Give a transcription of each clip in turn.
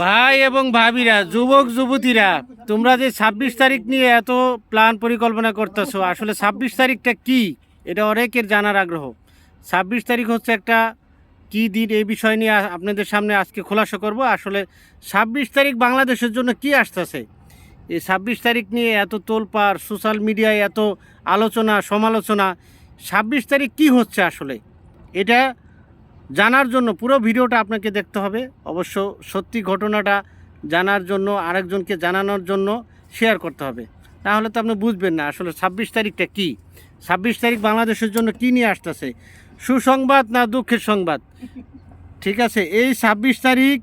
ভাই এবং ভাবিরা, যুবক যুবতীরা, তোমরা যে ২৬ তারিখ নিয়ে এত প্ল্যান পরিকল্পনা করতেছো, আসলে ২৬ তারিখটা কি এটা অনেকের জানার আগ্রহ। ২৬ তারিখ হচ্ছে একটা কি দিন, এই বিষয় নিয়ে আপনাদের সামনে আজকে খোলাসা করব। আসলে ২৬ তারিখ বাংলাদেশের জন্য কি আসতেছে, এই ২৬ তারিখ নিয়ে এত তোলপাড়, সোশ্যাল মিডিয়ায় এত আলোচনা সমালোচনা, ২৬ তারিখ কি হচ্ছে আসলে এটা জানার জন্য পুরো ভিডিওটা আপনাকে দেখতে হবে। অবশ্য সত্যি ঘটনাটা জানার জন্য, আরেকজনকে জানানোর জন্য শেয়ার করতে হবে, তাহলে তো আপনি বুঝবেন না আসলে ২৬ তারিখটা কি। ২৬ তারিখ বাংলাদেশের জন্য কি নিয়ে আসতেছে, সুসংবাদ না দুঃখের সংবাদ? ঠিক আছে, এই ২৬ তারিখ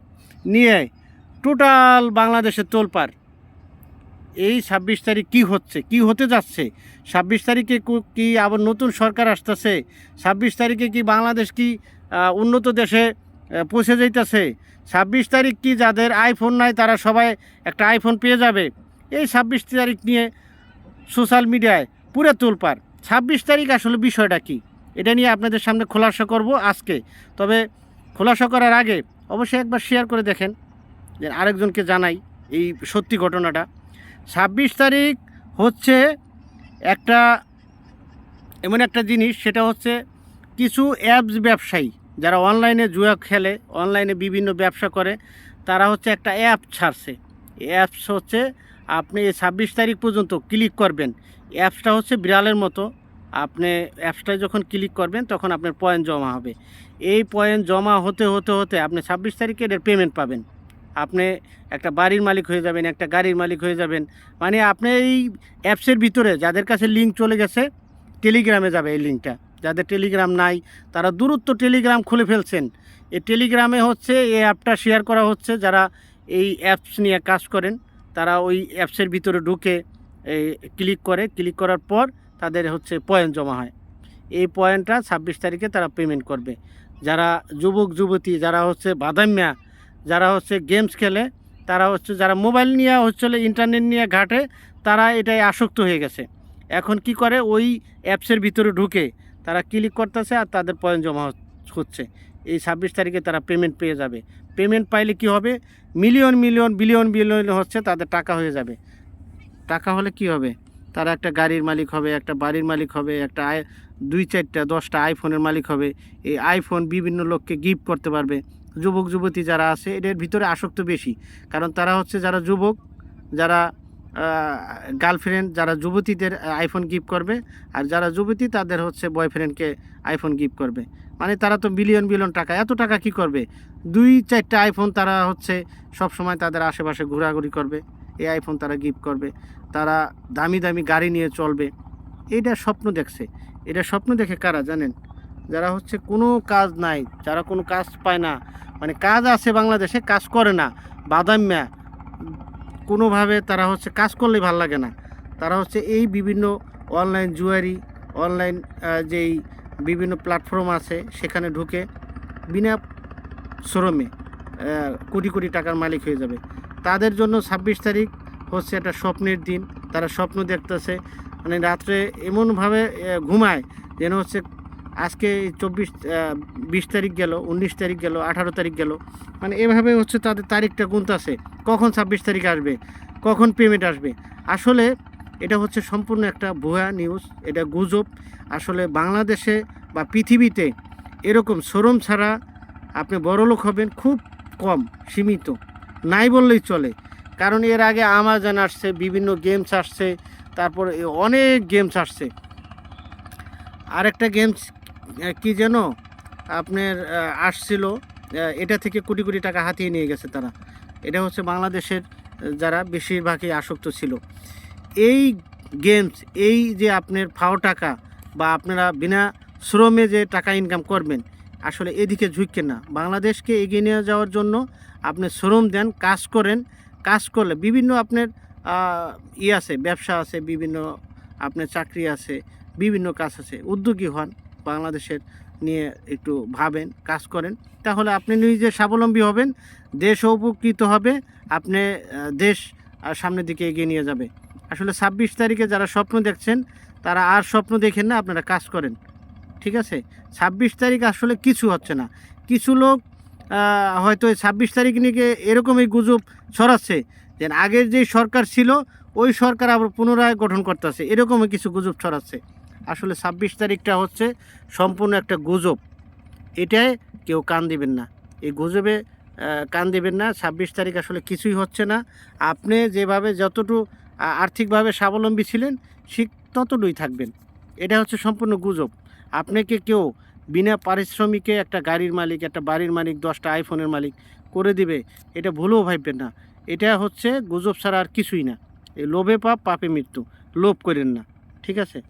নিয়ে টোটাল বাংলাদেশের তোলপাড়। এই ২৬ তারিখ কি হচ্ছে, কি হতে যাচ্ছে? ২৬ তারিখে কি আবার নতুন সরকার আসতেছে? ২৬ তারিখে কি বাংলাদেশ কি উন্নত দেশে পৌঁছে যাইতেছে? ২৬ তারিখ কি যাদের আইফোন নাই তারা সবাই একটা আইফোন পেয়ে যাবে? এই ২৬ তারিখ নিয়ে সোশ্যাল মিডিয়ায় পুরো তোলপাড়। ২৬ তারিখ আসলে বিষয়টা কি, এটা নিয়ে আপনাদের সামনে খোলাসা করব আজকে। তবে খোলাসা করার আগে অবশ্যই একবার শেয়ার করে দেখেন, যে আরেকজনকে জানাই এই সত্যি ঘটনাটা। ২৬ তারিখ হচ্ছে একটা এমন একটা জিনিস, সেটা হচ্ছে কিছু অ্যাপস ব্যবসায়ী যারা অনলাইনে জুয়া খেলে, অনলাইনে বিভিন্ন ব্যবসা করে, তারা হচ্ছে একটা অ্যাপ ছাড়ছে। অ্যাপস হচ্ছে আপনি ২৬ তারিখ পর্যন্ত ক্লিক করবেন। অ্যাপসটা হচ্ছে বিড়ালের মতো, আপনি অ্যাপসটায় যখন ক্লিক করবেন তখন আপনার পয়েন্ট জমা হবে। এই পয়েন্ট জমা হতে হতে হতে আপনি ২৬ তারিখে এর পেমেন্ট পাবেন। আপনি একটা বাড়ির মালিক হয়ে যাবেন, একটা গাড়ির মালিক হয়ে যাবেন। মানে আপনি এই অ্যাপসের ভিতরে যাদের কাছে লিঙ্ক চলে গেছে, টেলিগ্রামে যাবে এই লিঙ্কটা। যাদের টেলিগ্রাম নাই তারা দূরত্ব টেলিগ্রাম খুলে ফেলছেন। এই টেলিগ্রামে হচ্ছে এই অ্যাপটা শেয়ার করা হচ্ছে, যারা এই অ্যাপস নিয়ে কাজ করেন তারা ওই অ্যাপসের ভিতরে ঢুকে ক্লিক করে, ক্লিক করার পর তাদের হচ্ছে পয়েন্ট জমা হয়। এই পয়েন্টটা ২৬ তারিখে তারা পেমেন্ট করবে। যারা যুবক যুবতী, যারা হচ্ছে বাদাম্যা, যারা হচ্ছে গেমস খেলে, তারা হচ্ছে যারা মোবাইল নিয়ে হচ্ছে ইন্টারনেট নিয়ে ঘাটে, তারা এটাই আসক্ত হয়ে গেছে। এখন কি করে, ওই অ্যাপসের ভিতরে ঢুকে তারা ক্লিক করতেছে আর তাদের পয়েন্ট জমা হচ্ছে। এই ২৬ তারিখে তারা পেমেন্ট পেয়ে যাবে। পেমেন্ট পাইলে কি হবে, মিলিয়ন মিলিয়ন বিলিয়ন বিলিয়ন হচ্ছে তাদের টাকা হয়ে যাবে। টাকা হলে কি হবে, তারা একটা গাড়ির মালিক হবে, একটা বাড়ির মালিক হবে, একটা ২-৪টা ১০টা আইফোনের মালিক হবে। এই আইফোন বিভিন্ন লোককে গিফট করতে পারবে। যুবক যুবতী যারা আছে এদের ভিতরে আসক্ত বেশি, কারণ তারা হচ্ছে যারা যুবক, যারা গার্লফ্রেন্ড, যারা যুবতীদের আইফোন গিফট করবে, আর যারা যুবতী তাদের হচ্ছে বয়ফ্রেন্ডকে আইফোন গিফট করবে। মানে তারা তো বিলিয়ন বিলিয়ন টাকা, এত টাকা কি করবে? ২-৪টা আইফোন তারা হচ্ছে সব সময় তাদের আশেপাশে ঘোরাঘুরি করবে, এই আইফোন তারা গিফট করবে। তারা দামি দামি গাড়ি নিয়ে চলবে। এইটা স্বপ্ন দেখছে। এটা স্বপ্ন দেখে কারা জানেন? যারা হচ্ছে কোনো কাজ নাই, যারা কোনো কাজ পায় না, মানে কাজ আছে বাংলাদেশে কাজ করে না, বাদাম্যা, কোনোভাবে তারা হচ্ছে কাজ করলে ভাল লাগে না, তারা হচ্ছে এই বিভিন্ন অনলাইন জুয়ারি, অনলাইন যেই বিভিন্ন প্ল্যাটফর্ম আছে সেখানে ঢুকে বিনা শ্রমে কোটি কোটি টাকার মালিক হয়ে যাবে। তাদের জন্য ২৬ তারিখ হচ্ছে একটা স্বপ্নের দিন। তারা স্বপ্ন দেখতেছে, মানে রাত্রে এমনভাবে ঘুমায় যেন হচ্ছে আজকে ২০ তারিখ গেল, ১৯ তারিখ গেল, ১৮ তারিখ গেল, মানে এভাবে হচ্ছে তাদের তারিখটা গুনতেছে, কখন ২৬ তারিখ আসবে, কখন পেমেন্ট আসবে। আসলে এটা হচ্ছে সম্পূর্ণ একটা ভুয়া নিউজ, এটা গুজব। আসলে বাংলাদেশে বা পৃথিবীতে এরকম শোরুম ছাড়া আপনি বড়লোক হবেন খুব কম, সীমিত, নাই বললেই চলে। কারণ এর আগে আমাজন আসছে, বিভিন্ন গেমস আসছে, তারপর অনেক গেমস আসছে। আরেকটা গেমস কি যেন আপনার আসছিল, এটা থেকে কোটি কোটি টাকা হাতিয়ে নিয়ে গেছে তারা। এটা হচ্ছে বাংলাদেশের যারা বেশিরভাগই আসক্ত ছিল এই গেমস, এই যে আপনার ফাও টাকা বা আপনারা বিনা শ্রমে যে টাকা ইনকাম করবেন, আসলে এদিকে ঝুঁকেন না। বাংলাদেশকে এগিয়ে নিয়ে যাওয়ার জন্য আপনি শ্রম দেন, কাজ করেন। কাজ করলে বিভিন্ন আপনার আছে, ব্যবসা আছে, বিভিন্ন আপনার চাকরি আছে, বিভিন্ন কাজ আছে। উদ্যোগী হন, বাংলাদেশের নিয়ে একটু ভাবেন, কাজ করেন, তাহলে আপনি নিজে স্বাবলম্বী হবেন, দেশও উপকৃত হবে, আপনি দেশ সামনের দিকে এগিয়ে নিয়ে যাবে। আসলে ২৬ তারিখে যারা স্বপ্ন দেখছেন তারা আর স্বপ্ন দেখেন না, আপনারা কাজ করেন। ঠিক আছে, ২৬ তারিখ আসলে কিছু হচ্ছে না। কিছু লোক হয়তো 26 তারিখ নিয়ে এরকমই গুজব ছড়াচ্ছে যে আগের যে সরকার ছিল ওই সরকার আবার পুনরায় গঠন করতেছে, এরকমই কিছু গুজব ছড়াচ্ছে। আসলে 26 তারিখটা হচ্ছে সম্পূর্ণ একটা গুজব, এটাই কেউ কান দিবেন না, এই গুজবে কান দিবেন না। 26 তারিখ আসলে কিছুই হচ্ছে না। আপনি যেভাবে যতটুকু আর্থিকভাবে স্বাবলম্বী ছিলেন ঠিক ততটুকুই থাকবেন, এটা হচ্ছে সম্পূর্ণ গুজব। আপনাকে কেউ বিনা পারিশ্রমিকে একটা গাড়ির মালিক, একটা বাড়ির মালিক, 10টা আইফোনের মালিক করে দিবে, এটা ভুলেও ভাববেন না। এটা হচ্ছে গুজব ছাড়া আর কিছুই না। এই লোভে পাপ, পাপে মৃত্যু, লোভ করেন না, ঠিক আছে।